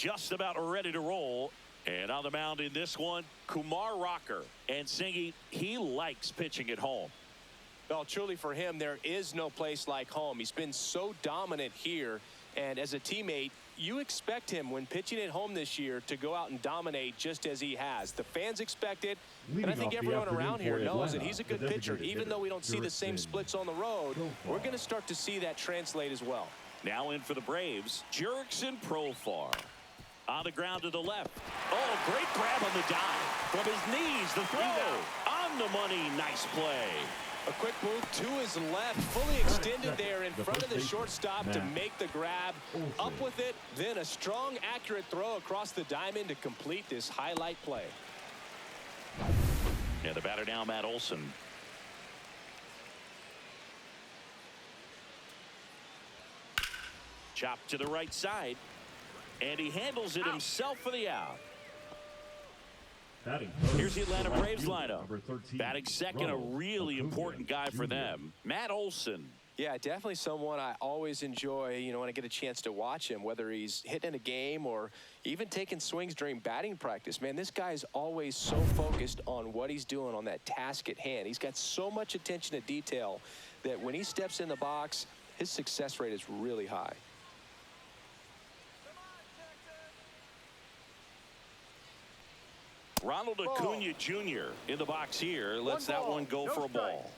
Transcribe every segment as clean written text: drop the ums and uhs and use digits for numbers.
just about ready to roll. And on the mound in this one, Kumar Rocker. And Singy, he likes pitching at home. Well, truly for him, there is no place like home. He's been so dominant here. And as a teammate, you expect him when pitching at home this year to go out and dominate just as he has. The fans expect it, and I think everyone around here knows that he's a good pitcher. Even though we don't see the same splits on the road, we're going to start to see that translate as well. Now in for the Braves, Jurickson Profar. On the ground to the left. Oh, great grab on the dive. From his knees, the throw. On the money, nice play. A quick move to his left, fully extended there in front of the shortstop to make the grab. Up with it, then a strong, accurate throw across the diamond to complete this highlight play. And the batter now, Matt Olson. Chopped to the right side. And he handles it himself for the out. Here's the Atlanta Braves lineup. Batting second, a really important guy for them, Matt Olson. Yeah, definitely someone I always enjoy, when I get a chance to watch him, whether he's hitting a game or even taking swings during batting practice. Man, this guy's always so focused on what he's doing on that task at hand. He's got so much attention to detail that when he steps in the box, his success rate is really high. Ronald Acuna Jr. in the box here. Lets that one go for a ball.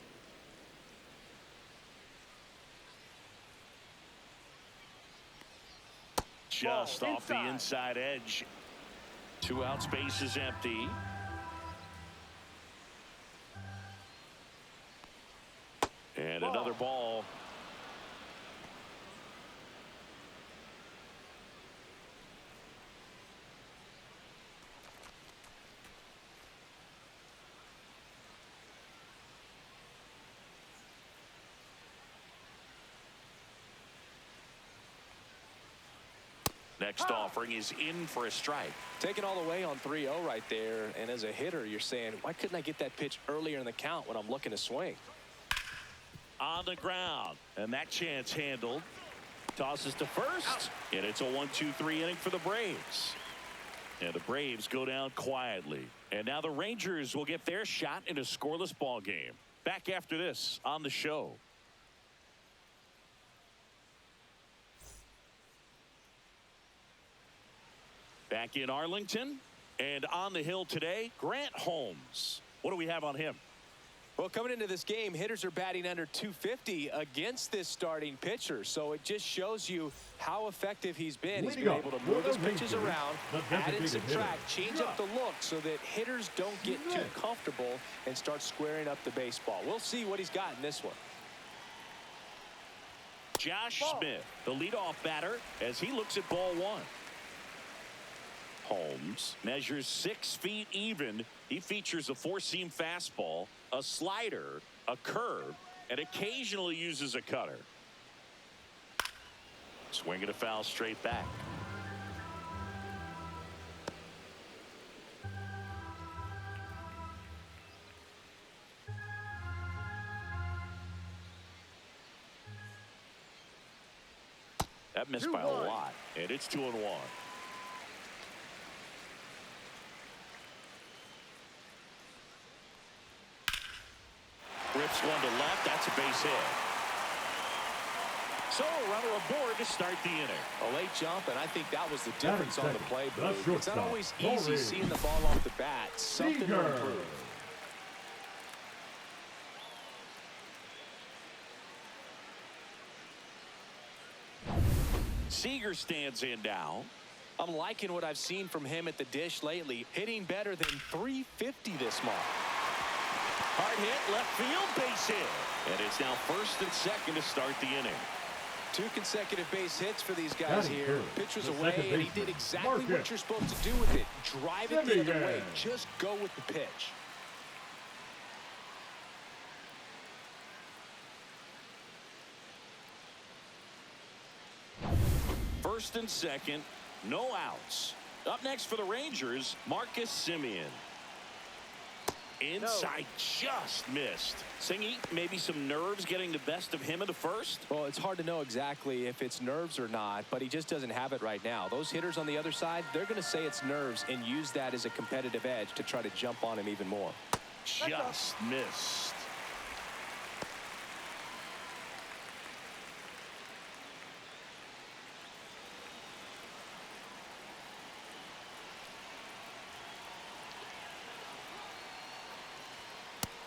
Just off the inside edge. 2 outs, base is empty. And another ball. Next offering is in for a strike. Taking all the way on 3-0 right there. And as a hitter, you're saying, why couldn't I get that pitch earlier in the count when I'm looking to swing? On the ground. And that chance handled. Tosses to first. And it's a 1-2-3 inning for the Braves. And the Braves go down quietly. And now the Rangers will get their shot in a scoreless ball game. Back after this on the show. Back in Arlington, and on the hill today, Grant Holmes. What do we have on him? Well, coming into this game, hitters are batting under 250 against this starting pitcher. So it just shows you how effective he's been. He's been able to move his pitches around, add and subtract, change up the look so that hitters don't get too comfortable and start squaring up the baseball. We'll see what he's got in this one. Josh Smith, the leadoff batter, as he looks at ball one. Holmes measures 6 feet even. He features a 4-seam fastball, a slider, a curve, and occasionally uses a cutter. Swinging a foul straight back. That missed by a lot, and it's 2-1. Rips one to left. That's a base hit. So a runner aboard to start the inning. A late jump, and I think that was the difference on the play. It's not always easy seeing the ball off the bat. Something to improve. Seager stands in now. I'm liking what I've seen from him at the dish lately. Hitting better than .350 this month. Hard hit, left field, base hit. And it's now first and second to start the inning. 2 consecutive base hits for these guys here. Pitch was away, and he did exactly what you're supposed to do with it. Drive it the other way. Just go with the pitch. First and second, no outs. Up next for the Rangers, Marcus Semien. Inside, just missed. Singy, maybe some nerves getting the best of him in the first? Well, it's hard to know exactly if it's nerves or not, but he just doesn't have it right now. Those hitters on the other side, they're going to say it's nerves and use that as a competitive edge to try to jump on him even more. Just missed.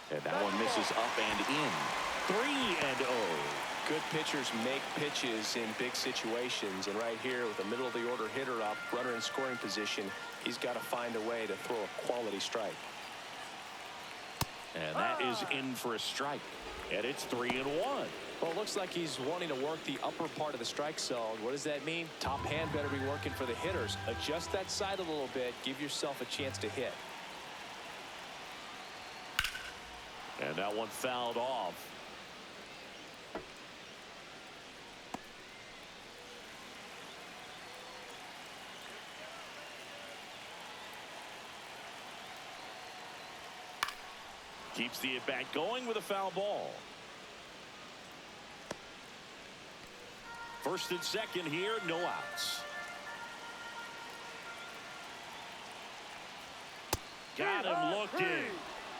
And that one misses up and in. 3-0. Good pitchers make pitches in big situations, and right here with a middle of the order hitter up, runner in scoring position, he's got to find a way to throw a quality strike. And that is in for a strike. And it's 3-1. Well, it looks like he's wanting to work the upper part of the strike zone. What does that mean? Top hand better be working for the hitters. Adjust that side a little bit. Give yourself a chance to hit. And that one fouled off. Keeps the at-bat going with a foul ball. First and second here, no outs. Got him looking.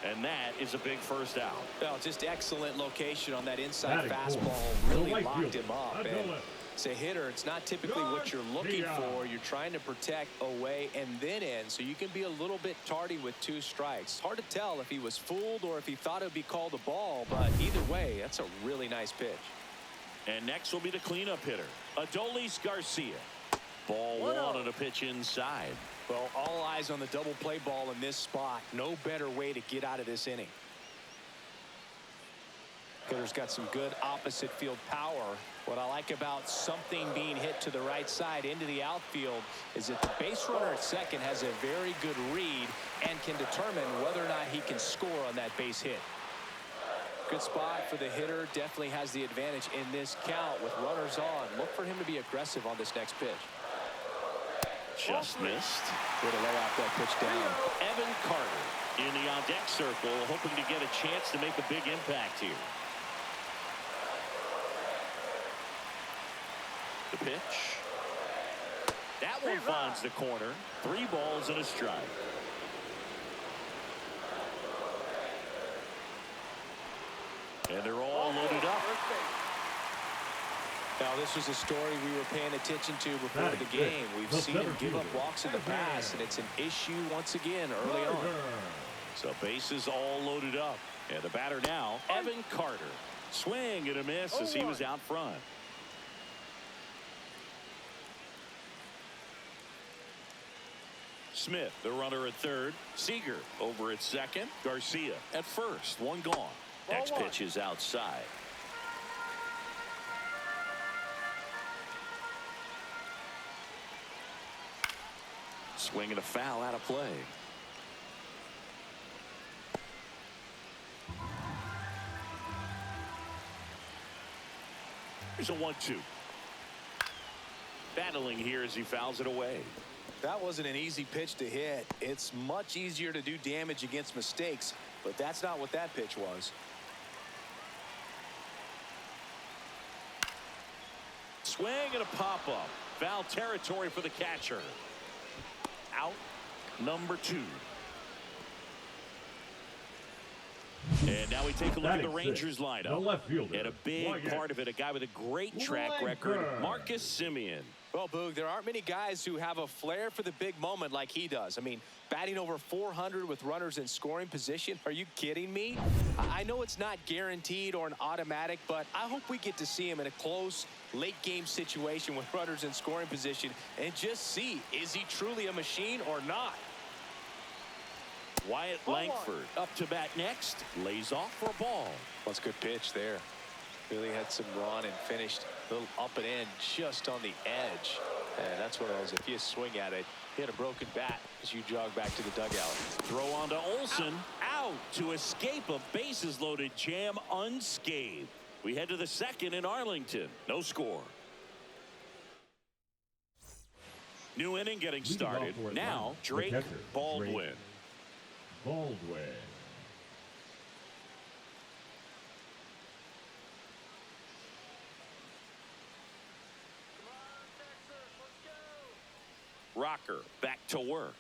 And that is a big first out. Well, just excellent location on that inside fastball. Really locked him up. And as a hitter, it's not typically what you're looking for. You're trying to protect away and then in, so you can be a little bit tardy with 2 strikes. Hard to tell if he was fooled or if he thought it would be called a ball, but either way, that's a really nice pitch. And next will be the cleanup hitter, Adolis Garcia. Ball 1 on a pitch inside. Well, all eyes on the double play ball in this spot. No better way to get out of this inning. Hitter's got some good opposite field power. What I like about something being hit to the right side into the outfield is that the base runner at second has a very good read and can determine whether or not he can score on that base hit. Good spot for the hitter. Definitely has the advantage in this count with runners on. Look for him to be aggressive on this next pitch. Just missed. Way to lay off that pitch down. Evan Carter in the on-deck circle, hoping to get a chance to make a big impact here. The pitch. That one finds the corner. 3 balls and a strike. And they're all loaded up. Now, this was a story we were paying attention to before the game. We've seen him give up walks in the past, and it's an issue once again early on. So bases all loaded up. And the batter now, Evan Carter. Swing and a miss as he was out front. Smith, the runner at third. Seager over at second. Garcia at first. 1 gone. Next pitch is outside. Swing and a foul out of play. Here's a 1-2. Battling here as he fouls it away. That wasn't an easy pitch to hit. It's much easier to do damage against mistakes, but that's not what that pitch was. Swing and a pop-up. Foul territory for the catcher. Out number 2. And now we take a look at the Rangers lineup. And a big part of it, a guy with a great track record, Marcus Semien. Well, Boog, there aren't many guys who have a flair for the big moment like he does. I mean, batting over 400 with runners in scoring position. Are you kidding me? I know it's not guaranteed or an automatic, but I hope we get to see him in a close, late-game situation with runners in scoring position and just see, is he truly a machine or not? Wyatt Langford up to bat next. Lays off for a ball. That's a good pitch there. Really had some run and finished a little up and in just on the edge. And that's one of those, if you swing at it, hit a broken bat as you jog back to the dugout. Throw on to Olsen. Out to escape a bases loaded jam unscathed. We head to the second in Arlington. No score. New inning getting started. Now Drake Baldwin. rocker back to work.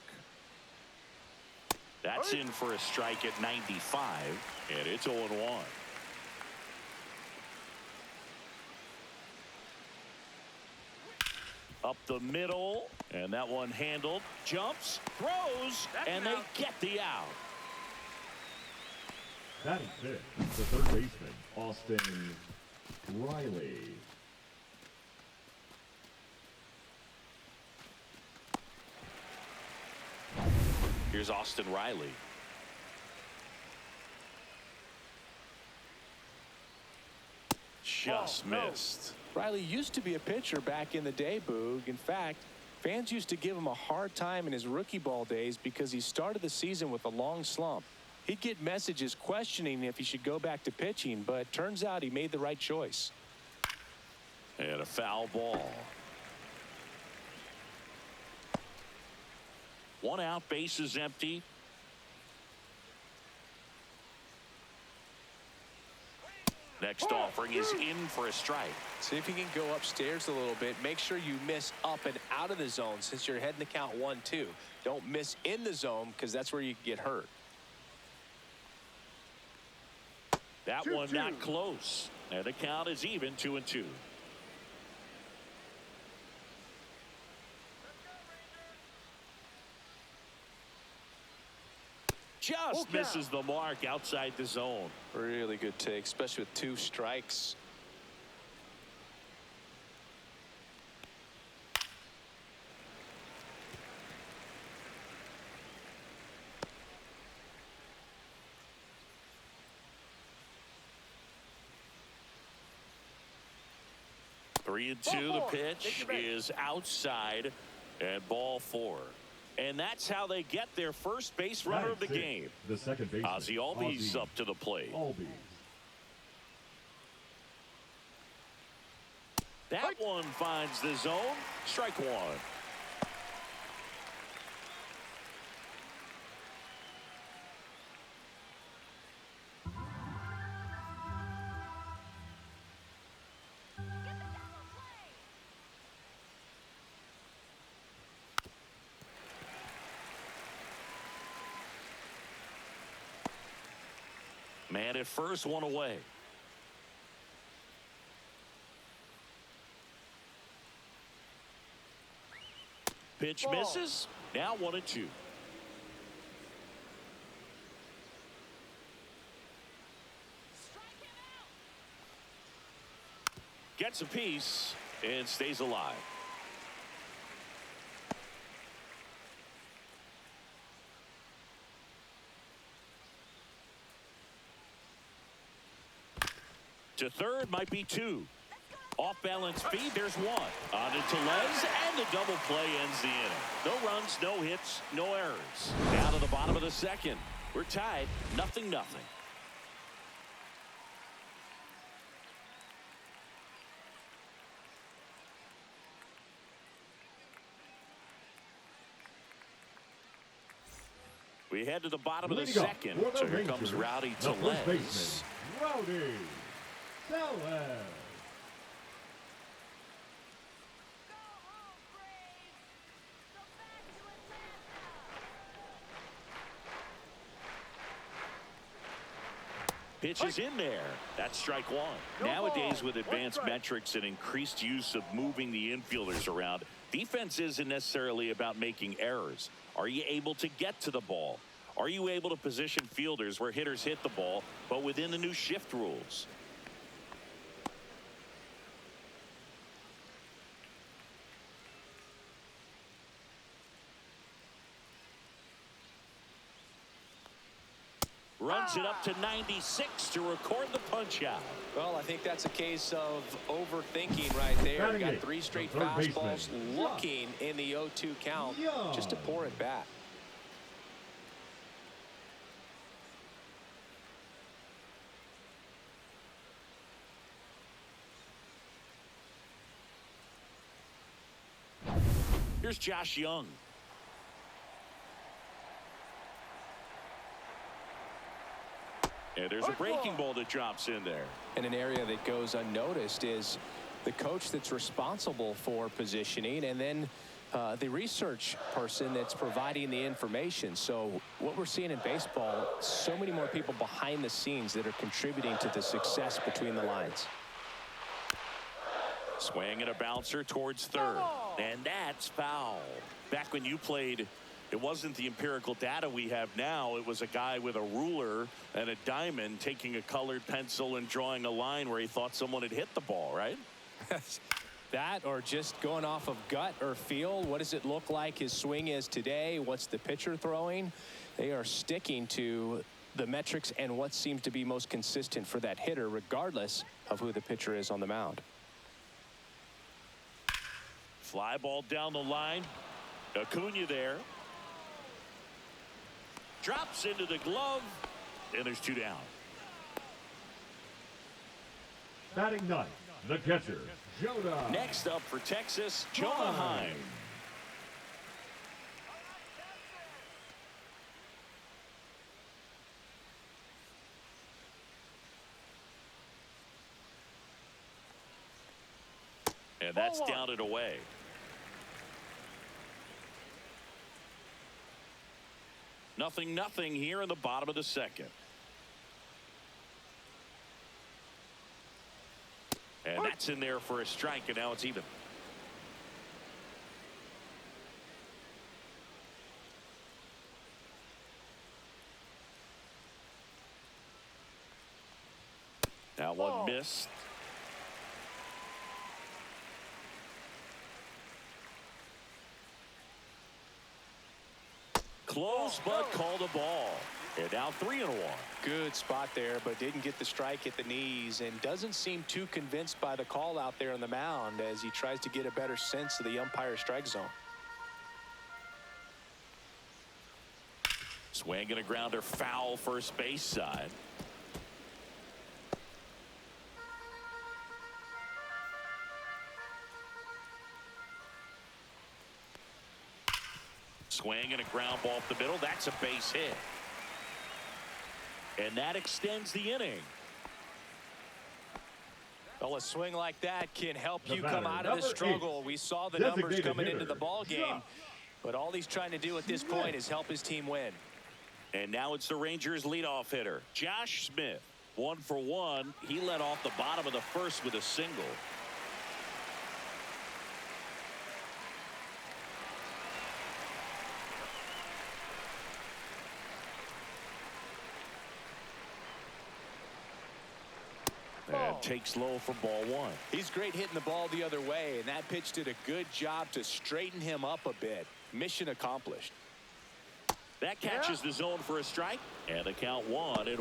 That's in for a strike at 95, and it's 0-1. Up the middle, and that one handled. Jumps, throws, and they get the out. Batting fifth, the third baseman, Austin Riley. Here's Austin Riley. Just missed. Riley used to be a pitcher back in the day, Boog. In fact, fans used to give him a hard time in his rookie ball days because he started the season with a long slump. He'd get messages questioning if he should go back to pitching, but turns out he made the right choice. And a foul ball. 1 out, base is empty. Next offering is in for a strike. See if you can go upstairs a little bit. Make sure you miss up and out of the zone since you're heading to count 1-2. Don't miss in the zone because that's where you get hurt. That one not close. And the count is even 2-2. Just misses the mark outside the zone. Really good take, especially with 2 strikes. Three and two. The pitch is outside, and ball 4. And that's how they get their first base runner of the game. The second baseman, Ozzie Albies up to the plate. That one finds the zone. Strike 1. Man at first, 1 away. Pitch misses. Now 1-2. Gets a piece and stays alive. To third might be 2. Off balance feed, there's 1. On to Tellez, and the double play ends the inning. No runs, no hits, no errors. Down to the bottom of the second. We're tied, 0-0. We head to the bottom of the second. So here comes Rowdy Tellez. Rowdy Tellez. Pitch is in there. That's strike 1. Nowadays, with advanced metrics and increased use of moving the infielders around, defense isn't necessarily about making errors. Are you able to get to the ball? Are you able to position fielders where hitters hit the ball, but within the new shift rules? Runs it up to 96 to record the punch out. Well, I think that's a case of overthinking right there. You got 3 straight fastballs looking in the 0-2 count just to pour it back. Here's Josh Young. And there's a breaking ball that drops in there. And an area that goes unnoticed is the coach that's responsible for positioning, and then the research person that's providing the information. So what we're seeing in baseball, so many more people behind the scenes that are contributing to the success between the lines. Swing and a bouncer towards third. And that's foul. Back when you played, it wasn't the empirical data we have now. It was a guy with a ruler and a diamond taking a colored pencil and drawing a line where he thought someone had hit the ball, right? That, or just going off of gut or feel. What does it look like his swing is today? What's the pitcher throwing? They are sticking to the metrics and what seems to be most consistent for that hitter, regardless of who the pitcher is on the mound. Fly ball down the line. Acuna there. Drops into the glove. And there's 2 down. Batting ninth, the catcher, Jonah. Next up for Texas, Jonah Heim. And that's down and away. Nothing here in the bottom of the second. And that's in there for a strike, and now it's even. Now one missed. Close, but called a ball. And now 3-1. Good spot there, but didn't get the strike at the knees, and doesn't seem too convinced by the call out there on the mound as he tries to get a better sense of the umpire's strike zone. Swing and a grounder, foul first base side. Swing and a ground ball up the middle. That's a base hit. And that extends the inning. Well, a swing like that can help The you come batter, out of the number struggle. 8, We saw the numbers designated coming into hitter, the ball game, but all he's trying to do at this point is help his team win. And now it's the Rangers leadoff hitter, Josh Smith. 1 for 1. He led off the bottom of the first with a single. And takes low for ball 1. He's great hitting the ball the other way, and that pitch did a good job to straighten him up a bit. Mission accomplished. That catches the zone for a strike, and the count 1-1.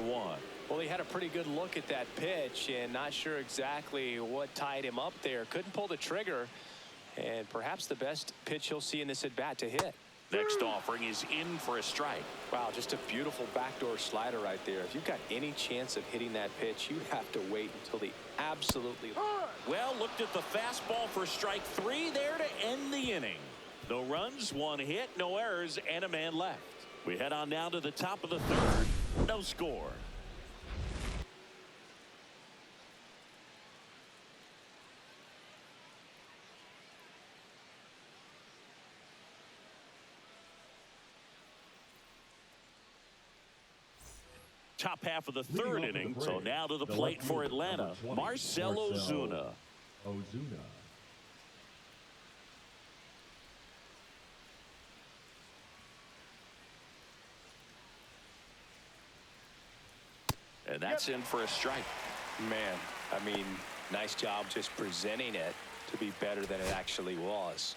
Well, he had a pretty good look at that pitch and not sure exactly what tied him up there. Couldn't pull the trigger, and perhaps the best pitch he'll see in this at bat to hit. Next offering is in for a strike. Wow, just a beautiful backdoor slider right there. If you've got any chance of hitting that pitch, you have to wait until the absolutely. Well, looked at the fastball for strike 3 there to end the inning. No runs, 1 hit, no errors, and a man left. We head on down to the top of the third. No score. Top half of the third inning, so now to the plate for Atlanta, Marcell Ozuna. And that's in for a strike. Man, I mean, nice job just presenting it to be better than it actually was.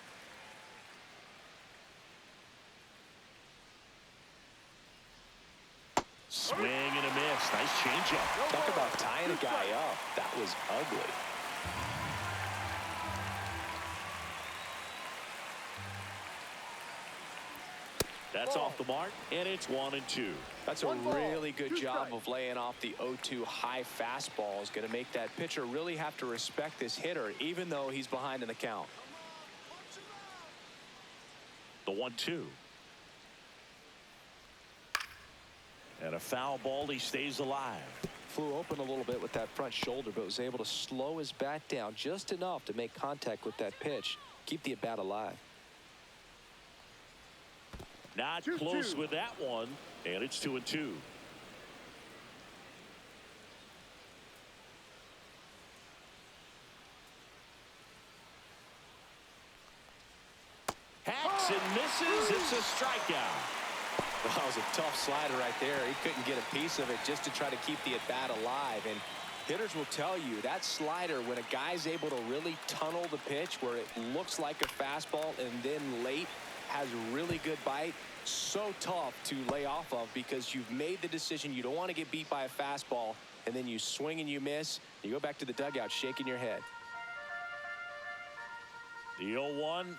Swing and a miss. Nice changeup. Talk about tying a guy up. That was ugly. That's off the mark, and it's 1-2. That's a really good job of laying off the 0-2 high fastball. Is going to make that pitcher really have to respect this hitter, even though he's behind in the count. The 1-2. And a foul ball. He stays alive. Flew open a little bit with that front shoulder, but was able to slow his bat down just enough to make contact with that pitch. Keep the at-bat alive. Not close with that one, and it's 2-2. Hacks and misses. It's a strikeout. Well, that was a tough slider right there. He couldn't get a piece of it just to try to keep the at-bat alive. And hitters will tell you that slider, when a guy's able to really tunnel the pitch where it looks like a fastball and then late has really good bite, so tough to lay off of because you've made the decision you don't want to get beat by a fastball, and then you swing and you miss. You go back to the dugout shaking your head. The 0-1.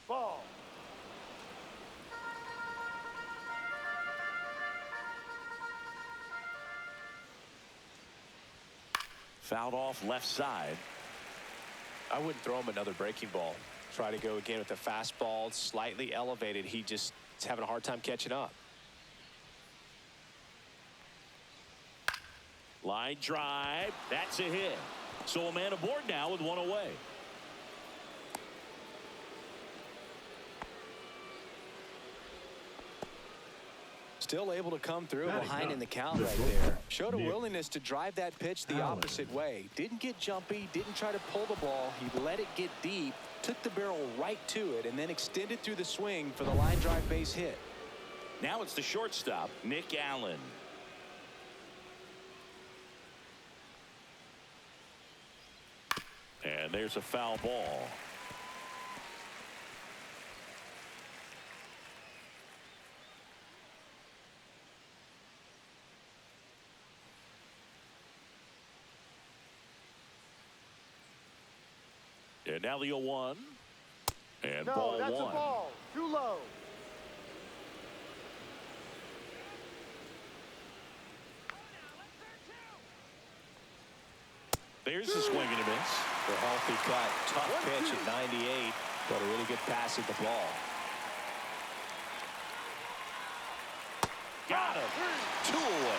Ball. Fouled off left side. I wouldn't throw him another breaking ball. Try to go again with the fastball slightly elevated. He just is having a hard time catching up. Line drive. That's a hit. So a man aboard now with one away. Still able to come through behind in the count right there. Showed a willingness to drive that pitch the opposite way. Didn't get jumpy, didn't try to pull the ball. He let it get deep, took the barrel right to it, and then extended through the swing for the line drive base hit. Now it's the shortstop, Nick Allen. And there's a foul ball. And now the 0-1. And No, ball that's one. a ball. Too low. There's a swing and a miss. The healthy cut. Tough pitch at 98, but a really good pass at the ball. Got him. 2 away.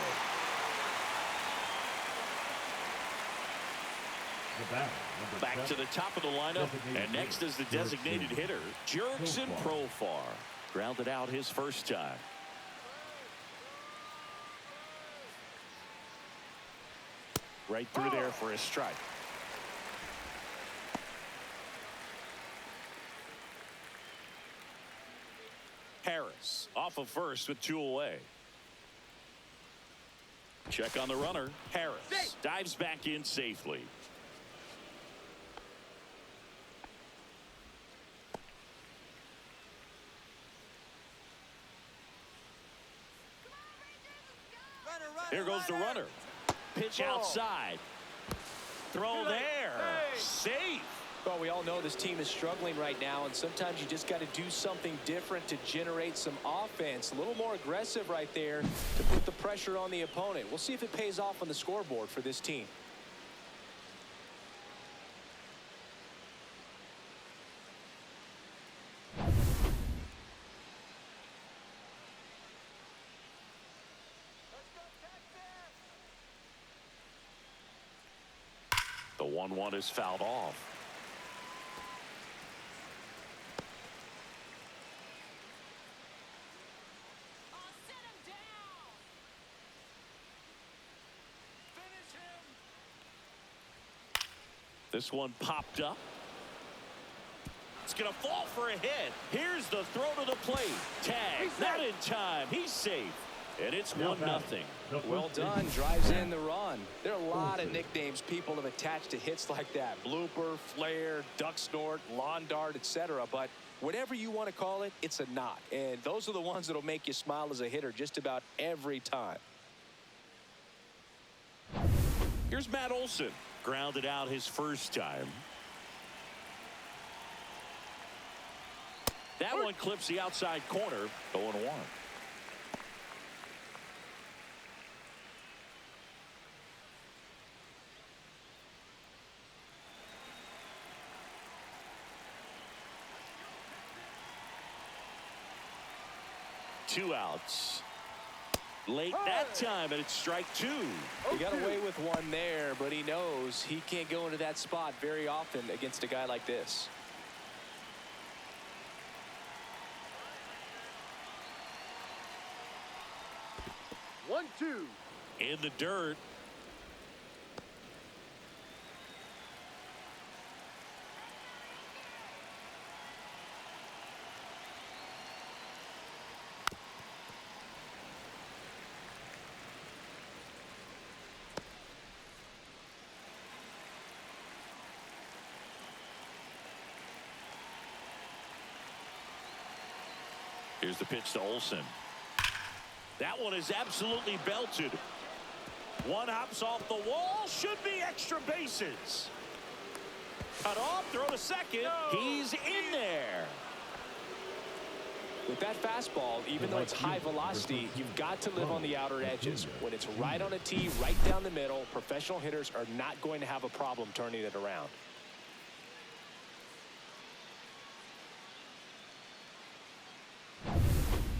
Back to the top of the lineup, and next is the designated hitter, Jurickson Profar. Grounded out his first time. Right through there for a strike. Harris off of first with 2 away. Check on the runner. Harris dives back in safely. Here goes the runner. Pitch outside. Throw there. Safe. Well, we all know this team is struggling right now, and sometimes you just got to do something different to generate some offense. A little more aggressive right there to put the pressure on the opponent. We'll see if it pays off on the scoreboard for this team. The 1-1 is fouled off. This one popped up. It's going to fall for a hit. Here's the throw to the plate. Tag, not in time. He's safe. And it's 1-0. Well done. Drives in the run. There are a lot of nicknames people have attached to hits like that. Blooper, flare, duck snort, lawn dart, etc. But whatever you want to call it, it's a knock. And those are the ones that'll make you smile as a hitter just about every time. Here's Matt Olson. Grounded out his first time. That one clips the outside corner. 0-1. Two outs. Late that time, and it's strike 2. He got away with one there, but he knows he can't go into that spot very often against a guy like this. 1-2. In the dirt. Here's the pitch to Olsen. That one is absolutely belted. One hops off the wall. Should be extra bases. Cut off, throw to second. No. He's in there. With that fastball, even though it's high velocity, you've got to live on the outer edges. When it's right on a tee, right down the middle, professional hitters are not going to have a problem turning it around.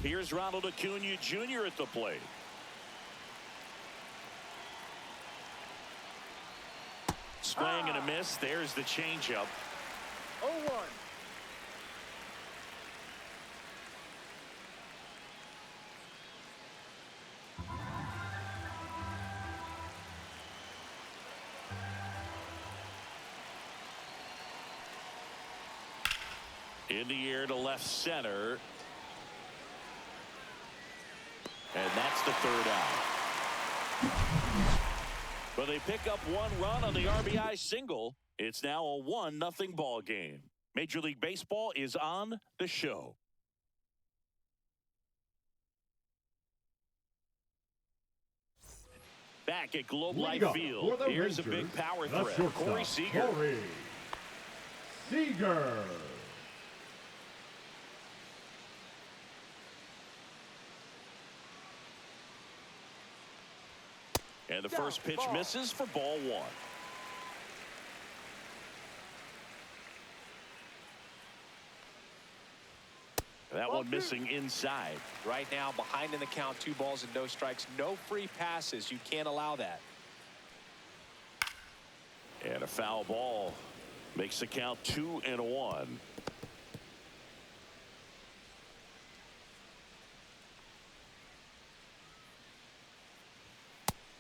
Here's Ronald Acuna Jr. at the plate. Swing and a miss. There's the changeup. 0-1. In the air to left center. And that's the third out. But they pick up one run on the RBI single. It's now a 1-0 ball game. Major League Baseball is on the show. Back at Globe Life Field, here's a big power threat. Corey Seager. Corey Seager. And the first pitch misses for ball one. That one missing inside. Right now, behind in the count, 2 balls and no strikes. No free passes. You can't allow that. And a foul ball makes the count 2-1.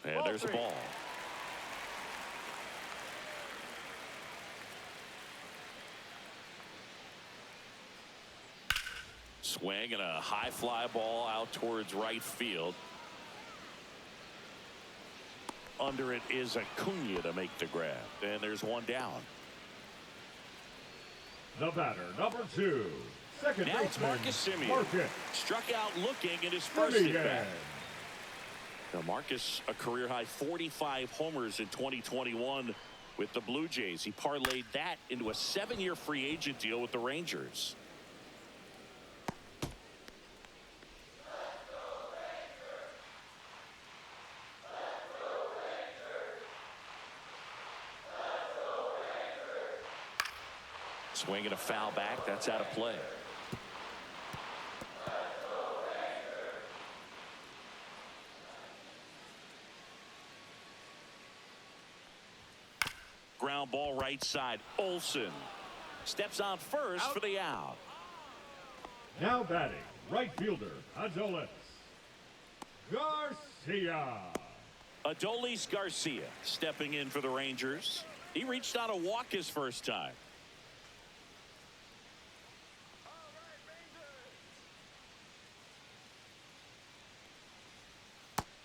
And there's a ball. Swing and a high fly ball out towards right field. Under it is Acuna to make the grab. And there's one down. The batter, number 2. Second now it's Marcus Semien. Struck out looking at his first at-bat. Now Marcus, a career-high 45 homers in 2021 with the Blue Jays. He parlayed that into a 7-year free agent deal with the Rangers. Swinging a foul back. That's out of play. Ground ball right side. Olsen steps on first for the out. Now batting, right fielder, Adolis Garcia. Adolis Garcia stepping in for the Rangers. He reached on a walk his first time.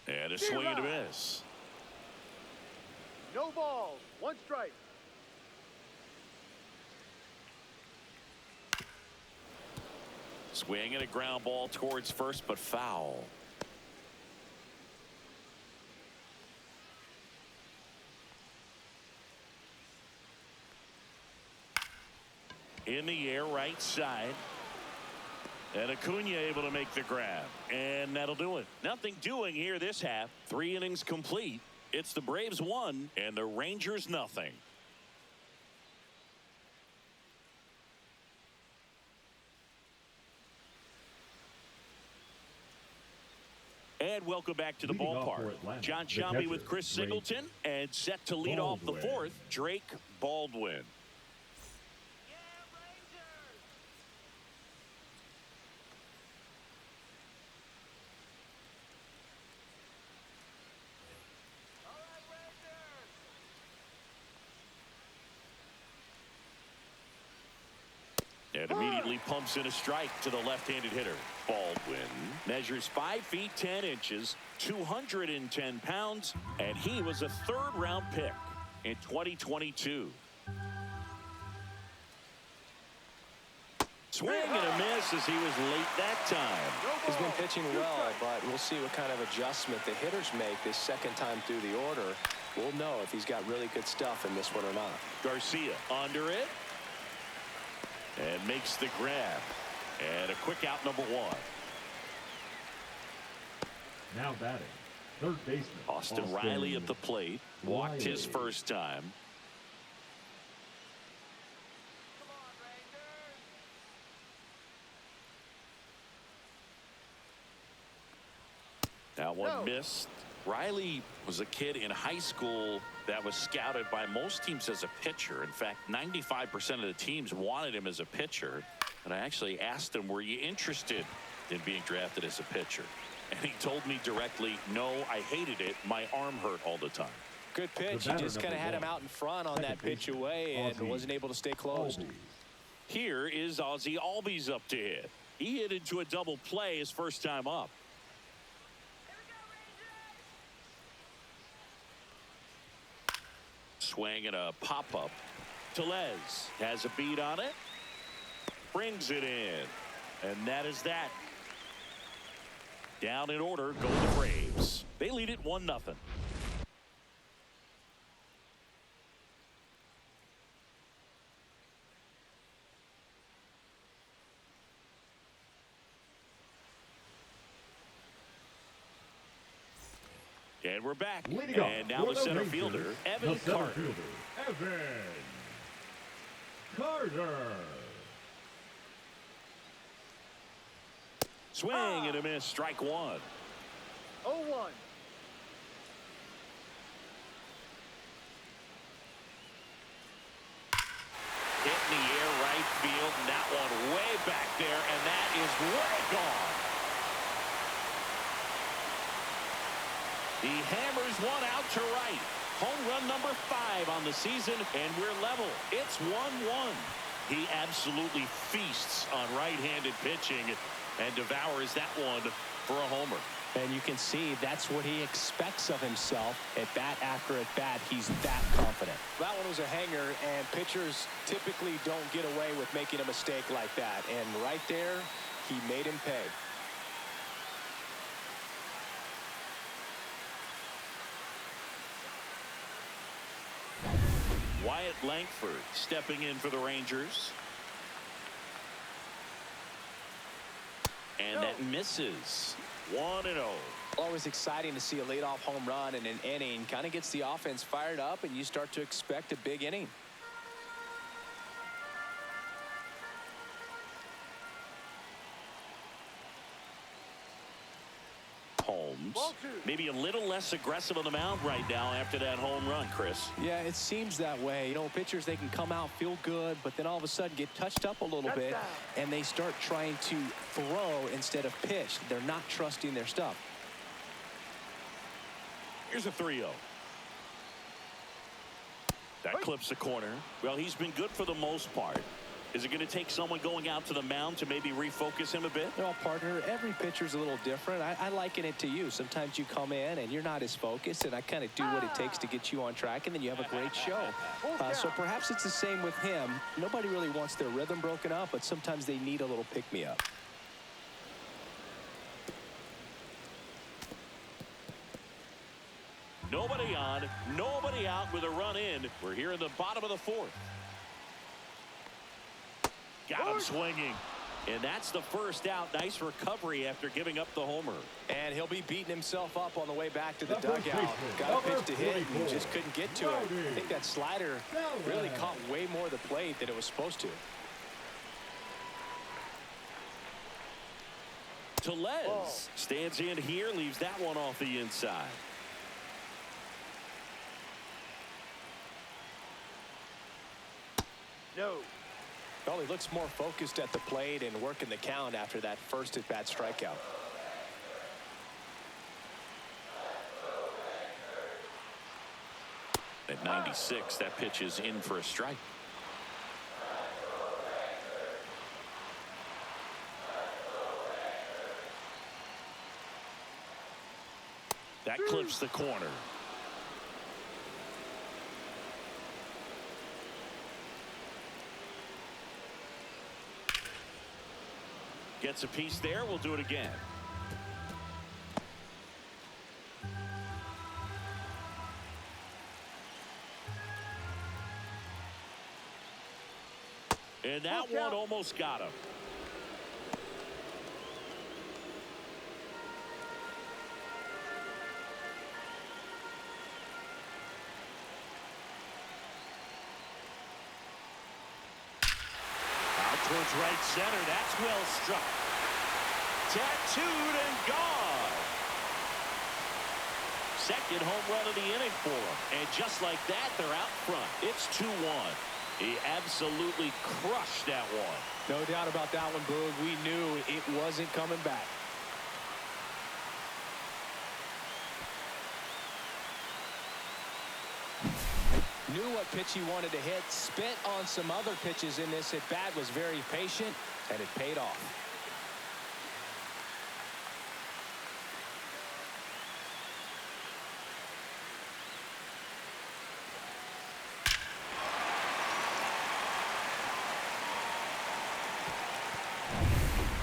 And a swing and a miss. No balls, 1 strike. Swing and a ground ball towards first, but foul. In the air, right side. And Acuna able to make the grab. And that'll do it. Nothing doing here this half. 3 innings complete. It's the Braves 1 and the Rangers nothing. And welcome back to the ballpark. John Shambi with Chris Singleton. And set to lead off the 4th, Drake Baldwin. Immediately pumps in a strike to the left-handed hitter. Baldwin measures 5 feet 10 inches, 210 pounds, and he was a third-round pick in 2022. Swing and a miss as he was late that time. He's been pitching well, but we'll see what kind of adjustment the hitters make this second time through the order. We'll know if he's got really good stuff in this one or not. Garcia under it and makes the grab, and a quick out, number 1. Now batting, third baseman Austin Riley at the plate. Walked his first time. That one missed. Riley was a kid in high school that was scouted by most teams as a pitcher. In fact, 95% of the teams wanted him as a pitcher. And I actually asked him, were you interested in being drafted as a pitcher? And he told me directly, no, I hated it. My arm hurt all the time. Good pitch. He just kind of had him out in front on that pitch away and wasn't able to stay closed. Here is Ozzie Albies up to hit. He hit into a double play his first time up. Swing and a pop-up. Tellez has a beat on it. Brings it in. And that is that. Down in order go the Braves. They lead it 1-0. And we're back. And now the center fielder, Evan Carter. Evan Carter. Swing and a miss, strike 1. 0-1. Hit in the air right field, and that one way back there, and that is way gone. He hammers one out to right. Home run number 5 on the season, and we're level. It's 1-1. He absolutely feasts on right-handed pitching and devours that one for a homer. And you can see that's what he expects of himself. At bat after at bat, he's that confident. That one was a hanger, and pitchers typically don't get away with making a mistake like that. And right there, he made him pay. Wyatt Langford stepping in for the Rangers. And that misses. 1-0. Always exciting to see a leadoff home run in an inning. Kind of gets the offense fired up, and you start to expect a big inning. Holmes maybe a little less aggressive on the mound right now after that home run, Chris. Yeah, it seems that way. You know, pitchers, they can come out, feel good, but then all of a sudden get touched up a little bit, and they start trying to throw instead of pitch. They're not trusting their stuff. Here's a 3-0. That clips the corner. Well, he's been good for the most part. Is it going to take someone going out to the mound to maybe refocus him a bit? Well, partner, every pitcher's a little different. I liken it to you. Sometimes you come in and you're not as focused, and I kind of do what it takes to get you on track, and then you have a great show. So perhaps it's the same with him. Nobody really wants their rhythm broken up, but sometimes they need a little pick-me-up. Nobody on, nobody out with a run in. We're here in the bottom of the 4th. Got him swinging. And that's the first out. Nice recovery after giving up the homer. And he'll be beating himself up on the way back to the dugout. Got a pitch to hit and just couldn't get to it. I think that slider really caught way more of the plate than it was supposed to. Tellez stands in here, leaves that one off the inside. No. Well, he looks more focused at the plate and working the count after that first at-bat strikeout. At 96, that pitch is in for a strike. That clips the corner. Gets a piece there. We'll do it again. And that one almost got him. Out towards right center. That's well struck. Tattooed and gone. Second home run of the inning for him. And just like that, they're out front. It's 2-1. He absolutely crushed that one. No doubt about that one, Boog. We knew it wasn't coming back. Knew what pitch he wanted to hit. Spent on some other pitches in this at bat. Was very patient, and it paid off.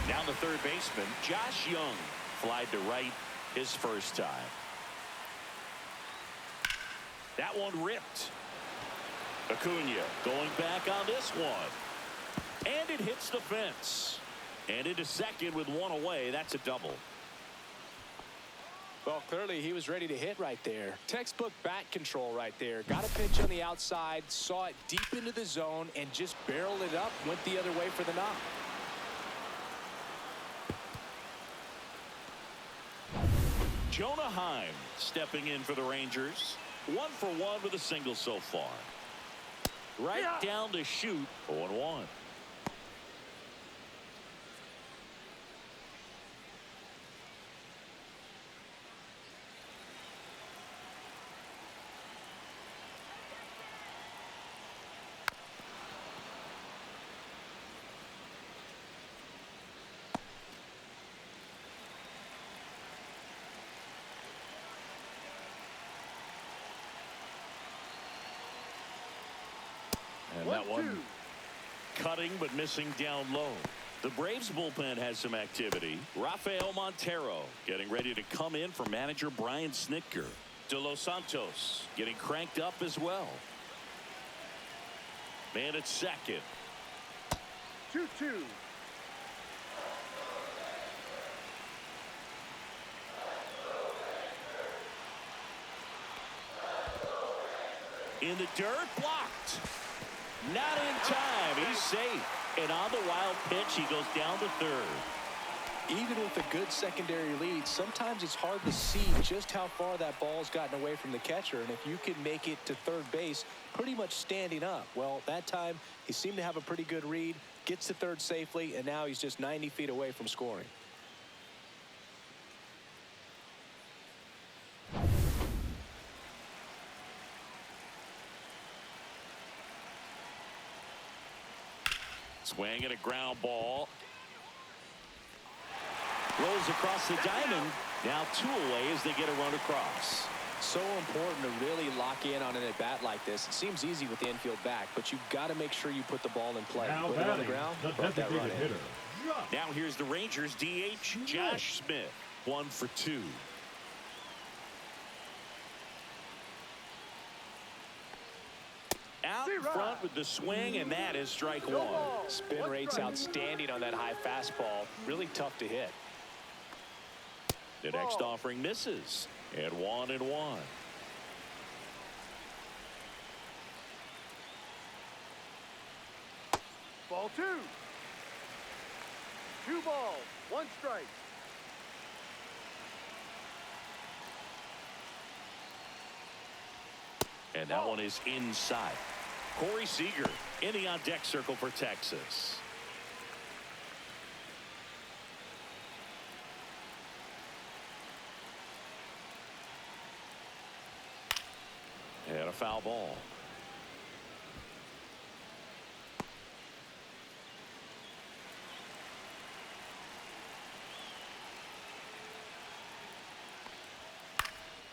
Down the third baseman, Josh Young, flied to right his first time. That one ripped. Acuna going back on this one. And it hits the fence. And into second with one away. That's a double. Well, clearly he was ready to hit right there. Textbook bat control right there. Got a pitch on the outside, saw it deep into the zone, and just barreled it up, went the other way for the knock. Jonah Heim stepping in for the Rangers. 1 for 1 with a single so far. Right down to shoot. 0-1. And that one cutting but missing down low. The Braves bullpen has some activity. Rafael Montero getting ready to come in for manager Brian Snitker. De Los Santos getting cranked up as well. Man at second. 2-2. In the dirt, blocked. Not in time. He's safe. And on the wild pitch, he goes down to third. Even with a good secondary lead, sometimes it's hard to see just how far that ball's gotten away from the catcher. And if you can make it to third base pretty much standing up, well, that time he seemed to have a pretty good read, gets to third safely, and now he's just 90 feet away from scoring. Swing and a ground ball. Rolls across the diamond. Now 2 away as they get a run across. So important to really lock in on an at-bat like this. It seems easy with the infield back, but you've got to make sure you put the ball in play. Now Put it on the ground, the brought that run in. hitter. Now here's the Rangers DH, Josh Smith. 1 for 2. Out in front with the swing, and that is strike 1. Spin rate's outstanding on that high fastball. Really tough to hit. The next offering misses. And 1-1. Ball 2. 2 balls, 1 strike. And that one is inside. Corey Seager in the on-deck circle for Texas. And a foul ball.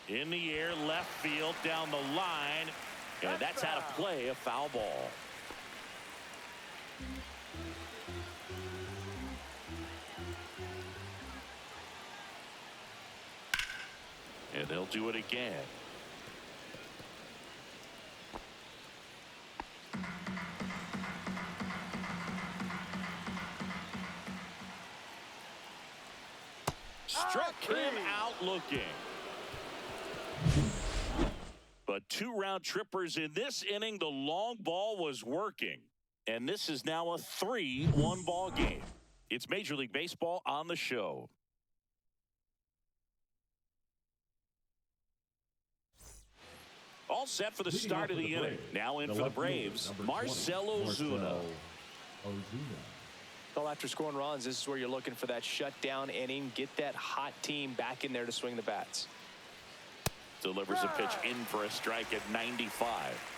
In the air, left field, down the line. And that's how to play a foul ball. And they'll do it again. Struck him out looking. But 2 round trippers in this inning. The long ball was working. And this is now a 3-1 ball game. It's Major League Baseball on the show. All set for the start of the inning. Now in for the Braves, Marcell Ozuna. Well, after scoring runs, this is where you're looking for that shutdown inning. Get that hot team back in there to swing the bats. Delivers a pitch in for a strike at 95.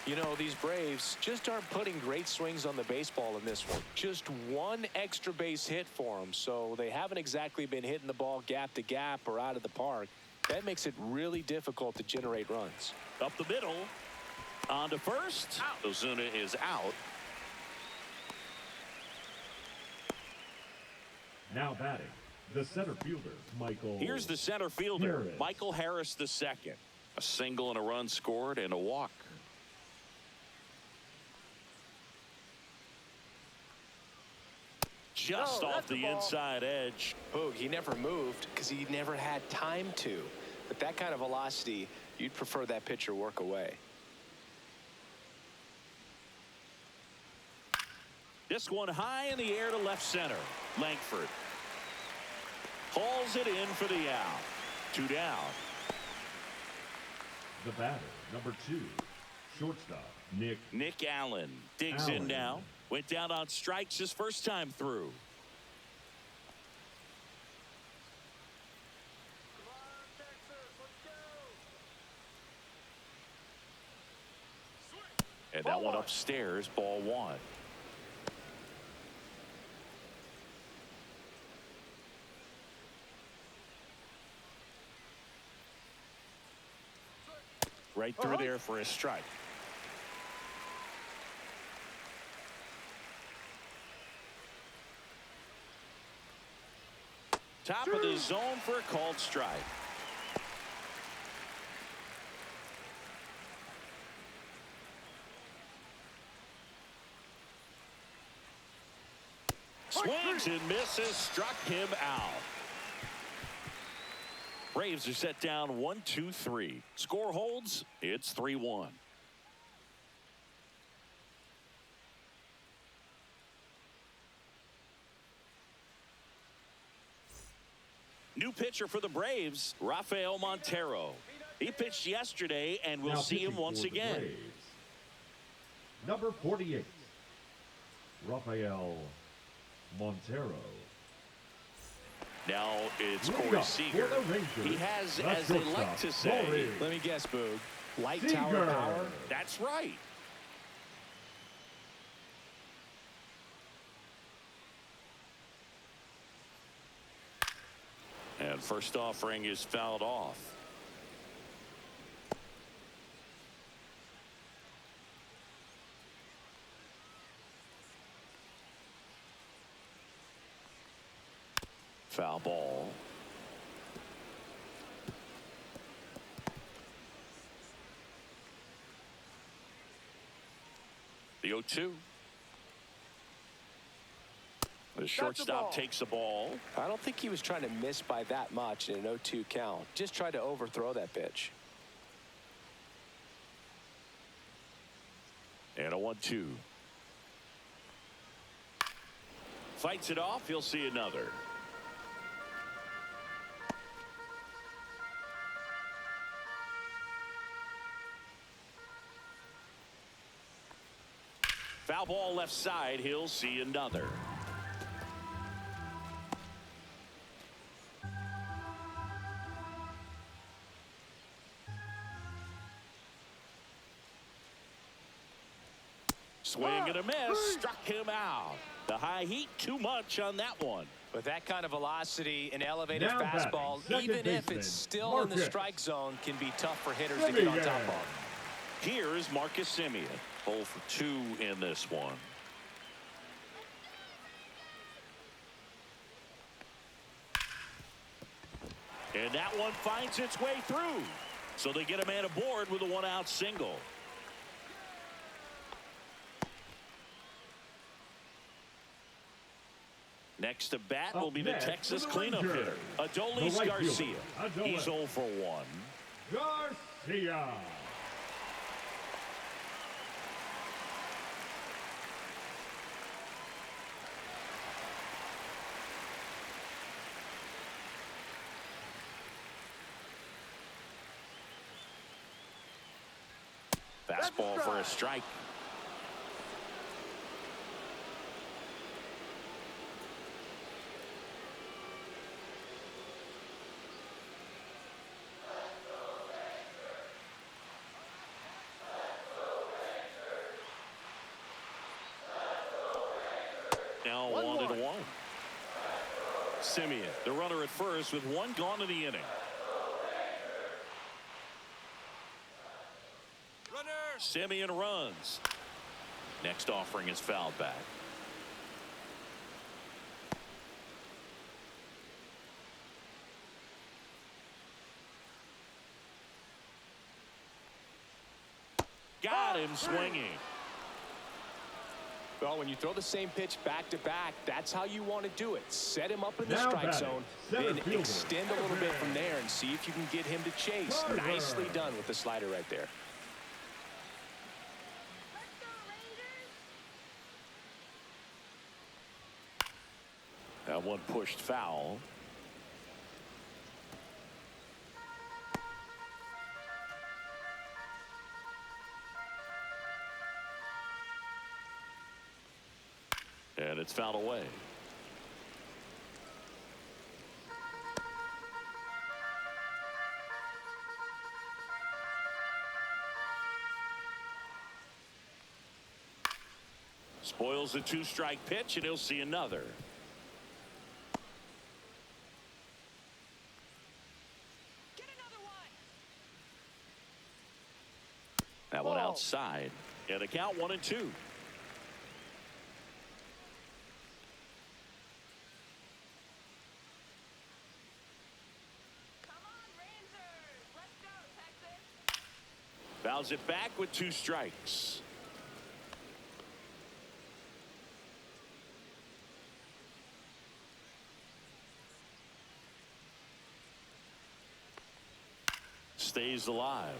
You know, these Braves just aren't putting great swings on the baseball in this one. Just one extra base hit for them, so they haven't exactly been hitting the ball gap to gap or out of the park. That makes it really difficult to generate runs. Up the middle, on to first. Ozuna is out. Now batting, the center fielder, Michael. Here's the center fielder, Harris. Michael Harris II. A single and a run scored and a walk. Just off the inside edge. Boog, he never moved because he never had time to. But that kind of velocity, you'd prefer that pitcher work away. This one high in the air to left center. Langford hauls it in for the out. 2 down. The batter, number 2, shortstop, Nick Allen digs in now. Went down on strikes his first time through. And that one upstairs, ball 1. Right through there for a strike. Top of the zone for a called strike. Swings and misses, struck him out. Braves are set down 1-2-3. Score holds, it's 3-1. New pitcher for the Braves, Rafael Montero. He pitched yesterday, and we'll see him once again. Braves, number 48, Rafael Montero. Now it's Corey Seager. He has, as they like to say, let me guess, Boog, light tower power? That's right. And first offering is fouled off. Foul ball. The 0-2. The shortstop takes the ball. I don't think he was trying to miss by that much in an 0-2 count. Just tried to overthrow that pitch. And a 1-2. Fights it off. He'll see another. Foul ball left side. He'll see another. Swing and a miss. Struck him out. The high heat too much on that one. With that kind of velocity, an elevated Now fastball, batting, even if baseman, it's still in the Marcus. strike zone, can be tough for hitters to get on top of. Here's Marcus Semien. 0 for 2 in this one. And that one finds its way through. So they get a man aboard with a 1-out single. Next to bat will be the Texas cleanup hitter, Adolis Garcia. He's 0 for 1. Garcia. Fastball for a strike. Now 1-1. Semien, the runner at first with 1 gone in the inning. Semien runs. Next offering is fouled back. Got him swinging. Well, when you throw the same pitch back to back, that's how you want to do it. Set him up in the Now strike batting, zone, center then fielder, extend a little bit from there and see if you can get him to chase. Carter. Nicely done with the slider right there. That one pushed foul. And it's fouled away. Spoils the 2-strike pitch, and he'll see another. That one outside. And a count 1-2. Fouls it back with 2 strikes. Stays alive.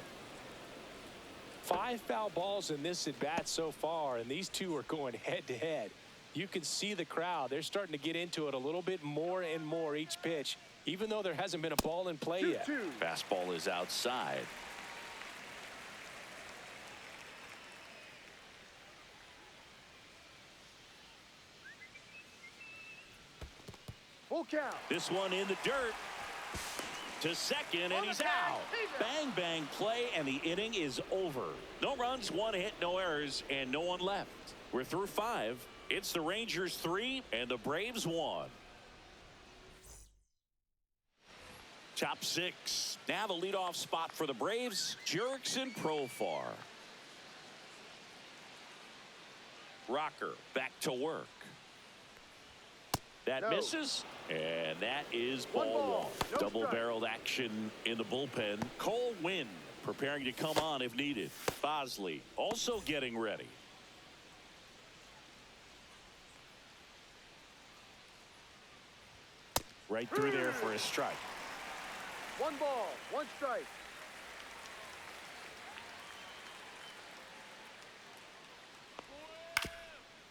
5 foul balls in this at bat so far, and these two are going head to head. You can see the crowd. They're starting to get into it a little bit more and more each pitch, even though there hasn't been a ball in play yet. Fastball is outside. Full count. This one in the dirt. To second, and he's out. Bang, bang play, and the inning is over. No runs, 1 hit, no errors, and no one left. We're through 5. It's the Rangers 3 and the Braves 1. Top 6. Now the leadoff spot for the Braves, Jurickson Profar. Rocker back to work. That misses, and that is ball 1. No Double-barreled action in the bullpen. Cole Winn preparing to come on if needed. Bosley also getting ready. Right through there for a strike. 1 ball, 1 strike.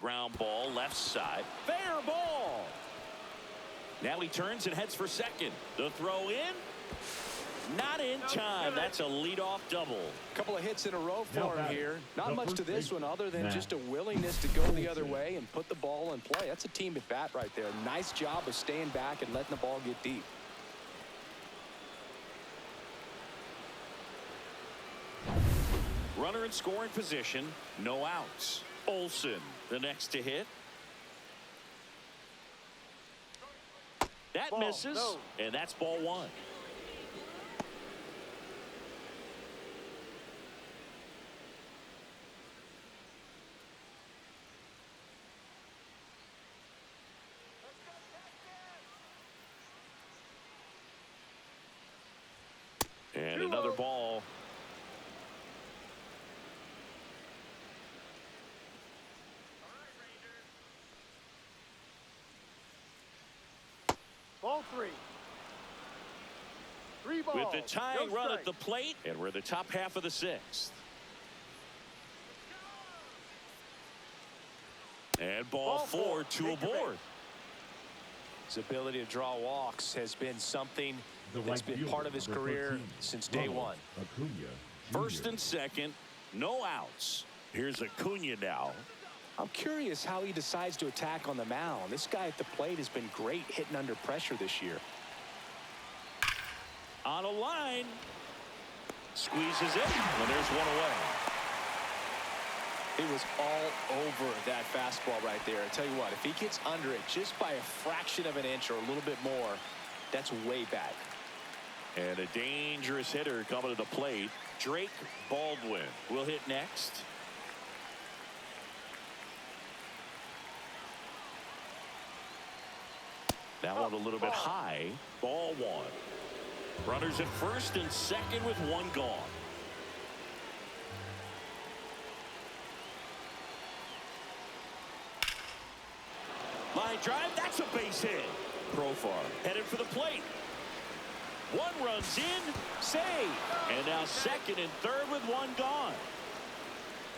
Ground ball left side. Fair ball. Now he turns and heads for second. The throw in. Not in time. That's a leadoff double. A couple of hits in a row Now for him batting, here. Not the much to first this one baseman, other than Matt just a willingness to go the other way and put the ball in play. That's a team at bat right there. Nice job of staying back and letting the ball get deep. Runner in scoring position. No outs. Olsen the next to hit. That Ball, misses, no. and that's ball one. And another ball. Ball three. Three balls. With the tying No run at strike. the plate, and we're in the top half of the sixth. And ball four, two Take your aboard. His ability to draw walks has been something The that's right been fielder, part of his number career 13, since day Ronald one. Acuna First Jr. and second, no outs. Here's Acuna now. I'm curious how he decides to attack on the mound. This guy at the plate has been great hitting under pressure this year. On a line. Squeezes it, and there's one away. It was all over that fastball right there. I tell you what, if he gets under it just by a fraction of an inch or a little bit more, that's way back. And a dangerous hitter coming to the plate. Drake Baldwin will hit next. That one a little bit high. Ball one. Runners at first and second with one gone. Line drive, that's a base hit. Profar headed for the plate. One runs in, save. And now second and third with one gone.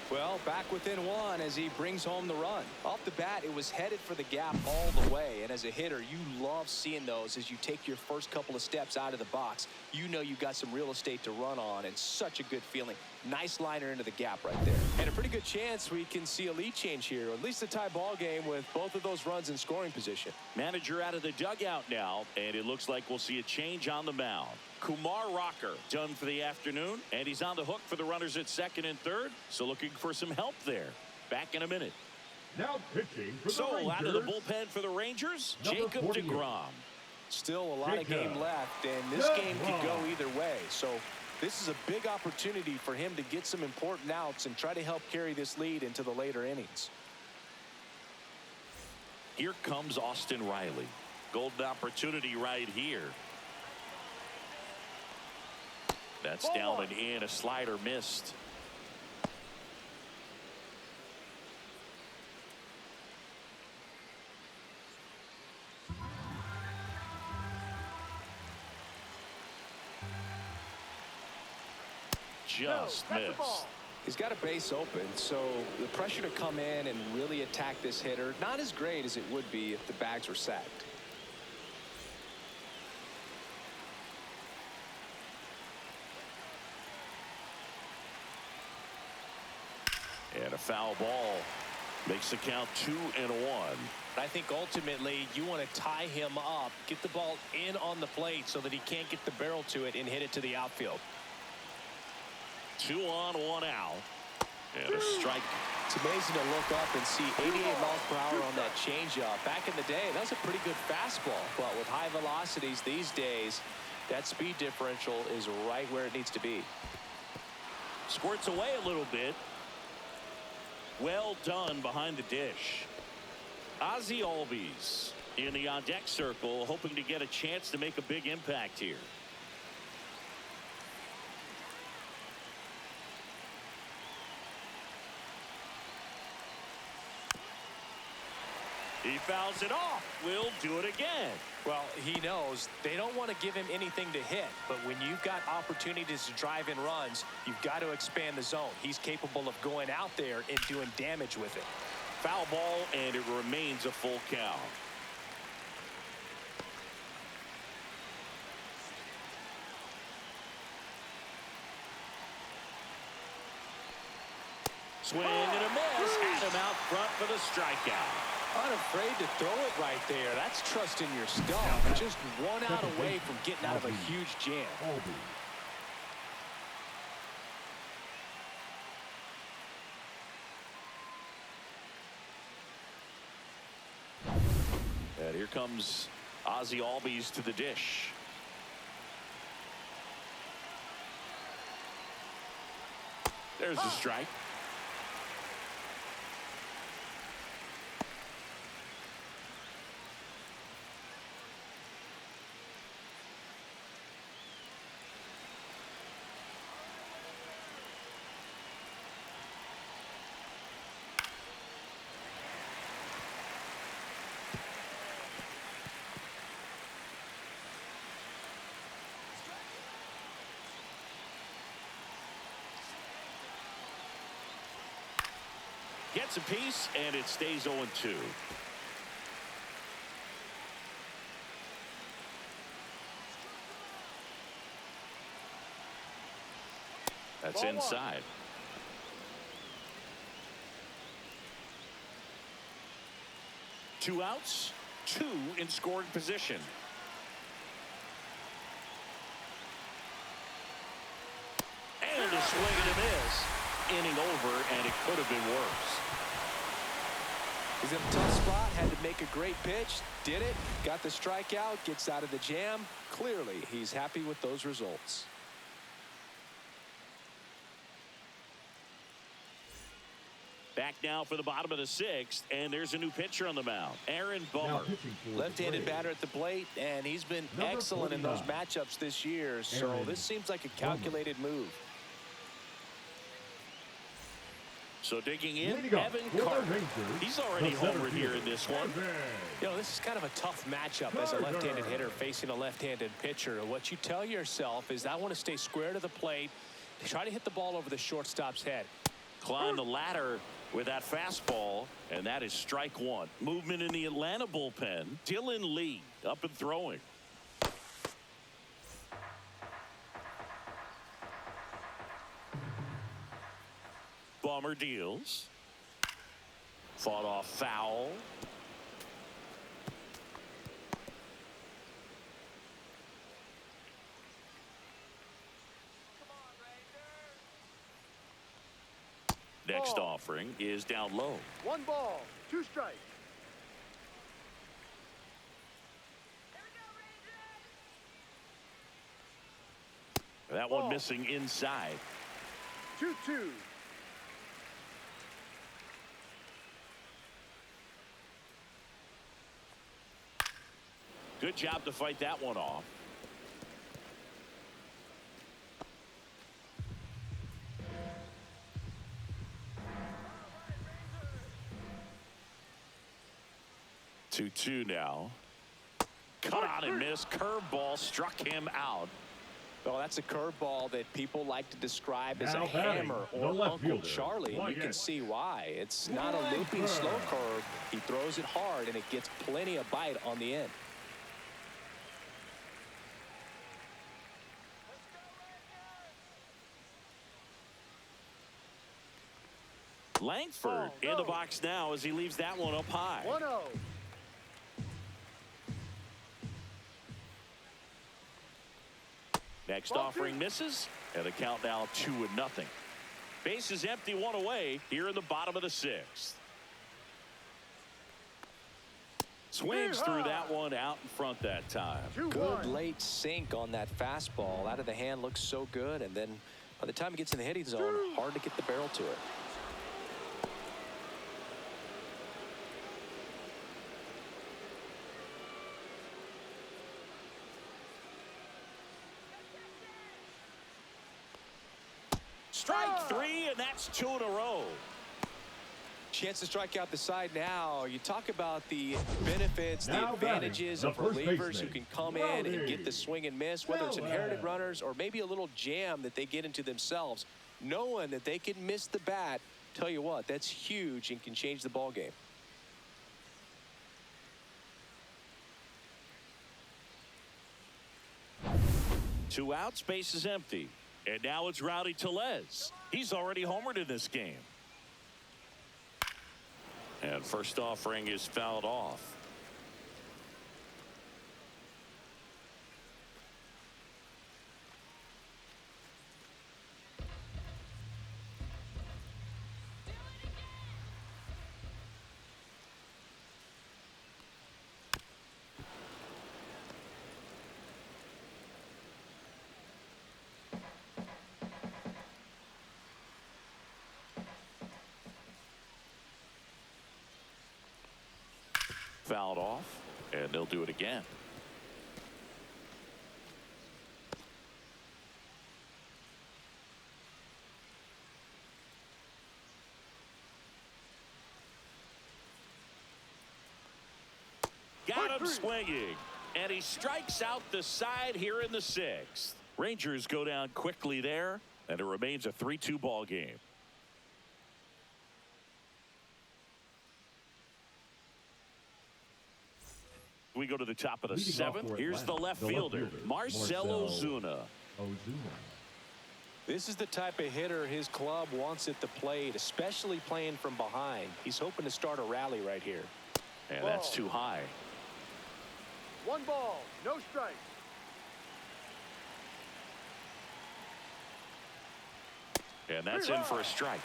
Well, back within one as he brings home the run. Off the bat, it was headed for the gap all the way. And as a hitter, you love seeing those as you take your first couple of steps out of the box. You know you got some real estate to run on, and such a good feeling. Nice liner into the gap right there. And a pretty good chance we can see a lead change here, or at least a tie ball game with both of those runs in scoring position. Manager out of the dugout now, and it looks like we'll see a change on the mound. Kumar Rocker done for the afternoon, and he's on the hook for the runners at second and third, so looking for some help there. Back in a minute. Now pitching for the So Rangers. out of the bullpen for the Rangers, Number Jacob 48. deGrom. Still a lot of game left, and this game could go either way. So this is a big opportunity for him to get some important outs and try to help carry this lead into the later innings. Here comes Austin Riley. Golden opportunity right here. That's down and in. A slider missed. Just missed. He's got a base open, so the pressure to come in and really attack this hitter, not as great as it would be if the bags were sacked. And a foul ball makes the count 2-1. I think ultimately you want to tie him up, get the ball in on the plate so that he can't get the barrel to it and hit it to the outfield. 2 on, 1 out. And a strike. It's amazing to look up and see 88 miles per hour on that changeup. Back in the day, that was a pretty good fastball. But with high velocities these days, that speed differential is right where it needs to be. Squirts away a little bit. Well done behind the dish. Ozzie Albies in the on-deck circle, hoping to get a chance to make a big impact here. He fouls it off. We'll do it again. Well, he knows they don't want to give him anything to hit, but when you've got opportunities to drive in runs, you've got to expand the zone. He's capable of going out there and doing damage with it. Foul ball, and it remains a full count. Swing and a miss. Adam out front for the strikeout. Unafraid to throw it right there. That's trusting your stuff. Just one out away from getting out of a huge jam. And here comes Ozzie Albies to the dish. There's a strike. Gets a piece, and it stays 0-2. That's Ball inside. 2 outs, 2 in scoring position. And a swing and a miss. Inning over, and it could have been worse. He's in a tough spot, had to make a great pitch, did it, got the strikeout, gets out of the jam. Clearly, he's happy with those results. Back now for the bottom of the 6th, and there's a new pitcher on the mound, Aaron Now Bummer. pitching for the Left-handed Braves, batter at the plate, and he's been Number excellent in those 49. matchups this year, so Aaron this seems like a calculated move. So digging in, Leading up Evan for the Carter. Rangers, He's already the center homered here in fielder, this one. Evan. You know, this is kind of a tough matchup as a left-handed hitter facing a left-handed pitcher. What you tell yourself is, I want to stay square to the plate, try to hit the ball over the shortstop's head. Climb the ladder with that fastball, and that is strike 1. Movement in the Atlanta bullpen. Dylan Lee up and throwing. Bummer deals. Fought off foul. Next Ball. offering is down low. 1 ball, 2 strikes. That one missing inside. 2-2. Good job to fight that one off. Two now. Cut on and miss. Curveball struck him out. Well, that's a curveball that people like to describe as Now a batting, hammer the or left Uncle fielder, Charlie. You Wyatt. can see why. It's not a looping slow curve. He throws it hard, and it gets plenty of bite on the end. Langford in the box now as he leaves that one up high. 1-0. Next Ball offering 2. misses, and the count now 2-0. Base is empty, 1 away here in the bottom of the 6th. Swings through that one out in front that time. 2-1. Good late sink on that fastball. Out of the hand, looks so good, and then by the time it gets in the hitting zone, hard to get the barrel to it. Strike 3, and that's 2 in a row. Chance to strike out the side now. You talk about the benefits, the Now advantages batting, of the first relievers who baseman, can come in and get the Rowdy. swing and miss, whether it's inherited Rowdy. runners or maybe a little jam that they get into themselves. Knowing that they can miss the bat, tell you what, that's huge and can change the ball game. Two outs, base is empty. And now it's Rowdy Tellez. He's already homered in this game. And first offering is fouled off. Fouled off, and they'll do it again. Got him swinging, and he strikes out the side here in the 6th. Rangers go down quickly there, and it remains a 3-2 ball game. We go to the top of the 7th. Here's the left fielder, Marcell Ozuna. This is the type of hitter his club wants at the plate, especially playing from behind. He's hoping to start a rally right here. And that's too high. 1 ball, no strikes. And that's in for a strike.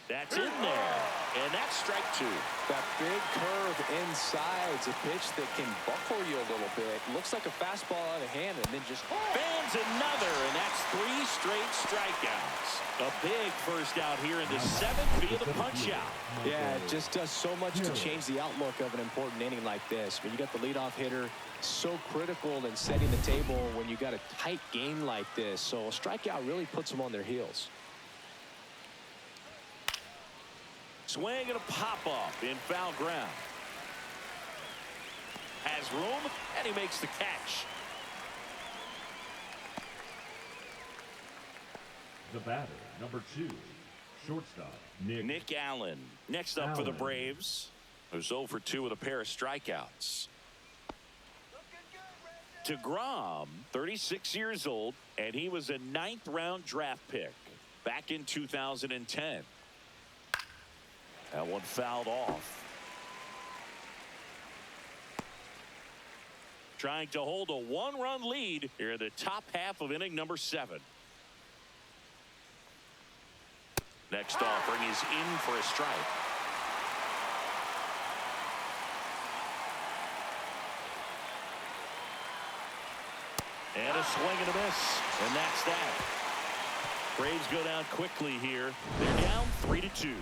That's in there. And that's strike 2. That big curve inside's a pitch that can buckle you a little bit. Looks like a fastball out of hand and then just fans another, and that's 3 straight strikeouts. A big first out here in the 7th via the punch out. Yeah, it just does so much to change the outlook of an important inning like this. When you got the leadoff hitter, so critical in setting the table when you got a tight game like this. So a strikeout really puts them on their heels. Swing and a pop-up in foul ground. Has room, and he makes the catch. The batter, number 2, shortstop, Nick Allen. Next up for the Braves, who's 0 for 2 with a pair of strikeouts. DeGrom, 36 years old, and he was a 9th-round draft pick back in 2010. That one fouled off. Trying to hold a 1-run lead here in the top half of inning number 7. Next offering is in for a strike. And a swing and a miss. And that's that. Braves go down quickly here. They're down 3-2.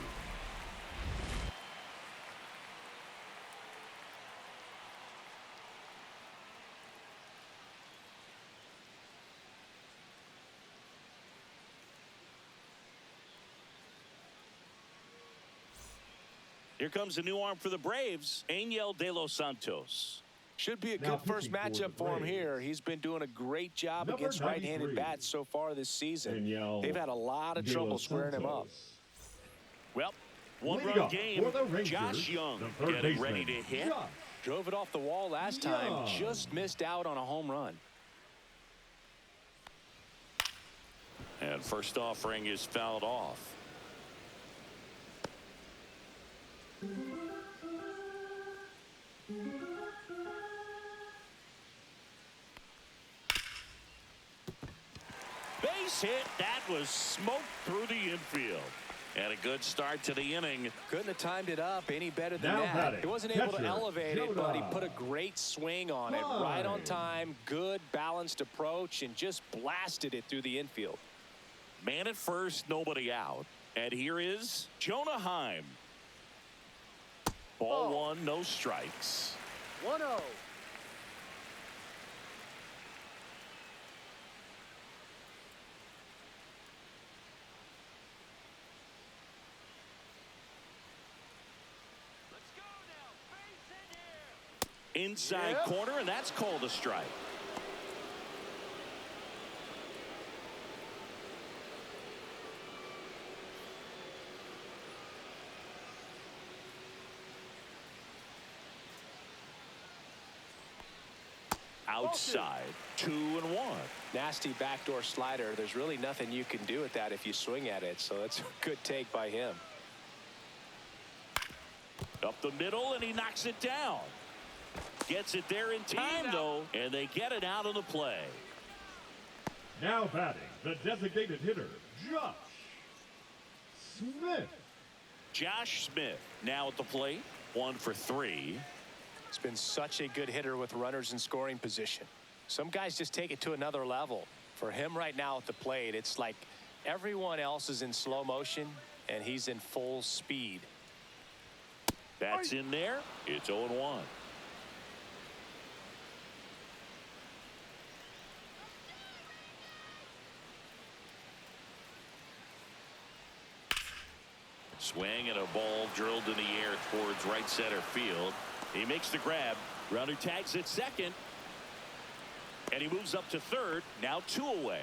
Here comes a new arm for the Braves, Angel De Los Santos. Should be a good first matchup for him here. He's been doing a great job against right-handed bats so far this season. They've had a lot of trouble squaring him up. Well, 1-run game. Josh Young getting ready to hit. Drove it off the wall last time. Just missed out on a home run. And first offering is fouled off. Base hit. That was smoked through the infield. And a good start to the inning. Couldn't have timed it up any better than that. He wasn't able to elevate it, but he put a great swing on it. Right on time, good balanced approach, and just blasted it through the infield. Man at first, nobody out. And here is Jonah Heim. Ball 1, no strikes. 1-0. Inside corner, and that's called a strike. Outside, 2-1. Nasty backdoor slider. There's really nothing you can do with that if you swing at it, so that's a good take by him. Up the middle, and he knocks it down. Gets it there in time, though, and they get it out of the play. Now batting, the designated hitter, Josh Smith. Josh Smith now at the plate, 1 for 3. He's been such a good hitter with runners in scoring position. Some guys just take it to another level. For him right now at the plate, it's like everyone else is in slow motion and he's in full speed. That's in there. It's 0-1. Swing and a ball drilled in the air towards right center field. He makes the grab. Runner tags at second. And he moves up to third. Now 2 away.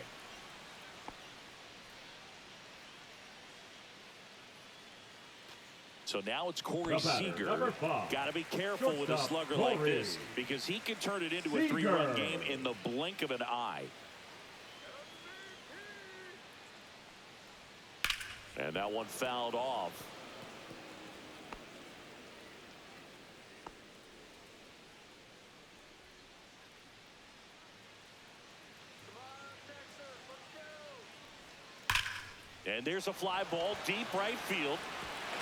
So now it's Corey Seager. Got to be careful with a slugger like this because he can turn it into a 3-run game in the blink of an eye. And that one fouled off. And there's a fly ball deep right field.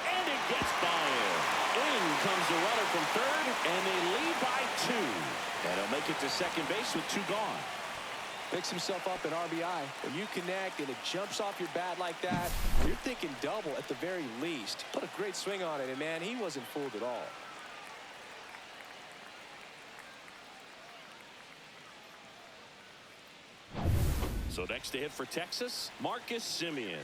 And it gets by him. In comes the runner from third, and they lead by 2. And he'll make it to second base with 2 gone. Picks himself up an RBI. When you connect and it jumps off your bat like that, you're thinking double at the very least. Put a great swing on it, and man, he wasn't fooled at all. So next to hit for Texas, Marcus Semien.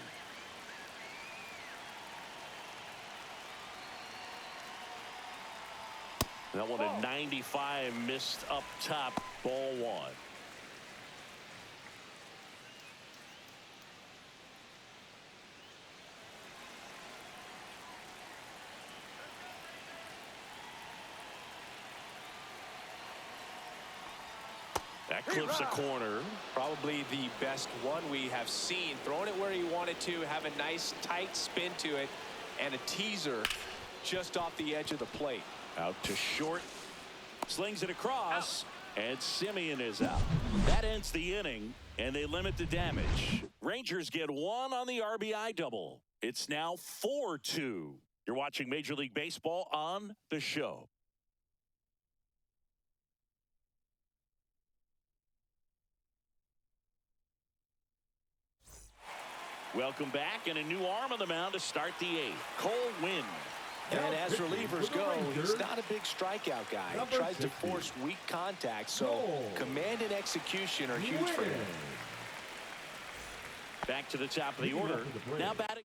That one at 95, missed up top, ball 1. That clips a corner. Probably the best one we have seen. Throwing it where he wanted to, have a nice tight spin to it, and a teaser just off the edge of the plate. Out to short. Slings it across. And Semien is out. That ends the inning, and they limit the damage. Rangers get 1 on the RBI double. It's now 4-2. You're watching Major League Baseball on The Show. Welcome back, and a new arm on the mound to start the 8th. Cole Winn. And as relievers go, he's not a big strikeout guy. He tries to force weak contact, so command and execution are huge for him. Back to the top of the order. Now batting.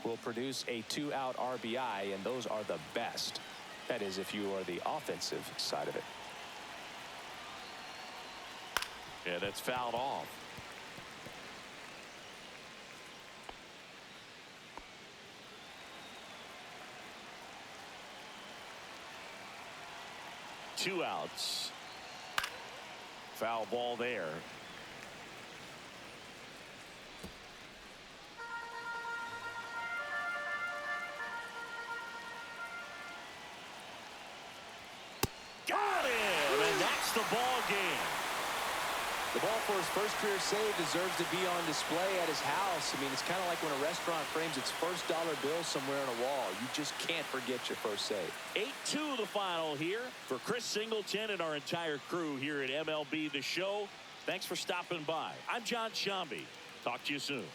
will produce a 2-out RBI, and those are the best. That is, if you are the offensive side of it. Yeah, that's fouled off. Two outs. Foul ball there. Got him, and that's the ball game. The ball for his first career save deserves to be on display at his house. I mean, it's kind of like when a restaurant frames its first dollar bill somewhere on a wall. You just can't forget your first save. 8-2 the final here. For Chris Singleton and our entire crew here at MLB The Show, thanks for stopping by. I'm John Shambi. Talk to you soon.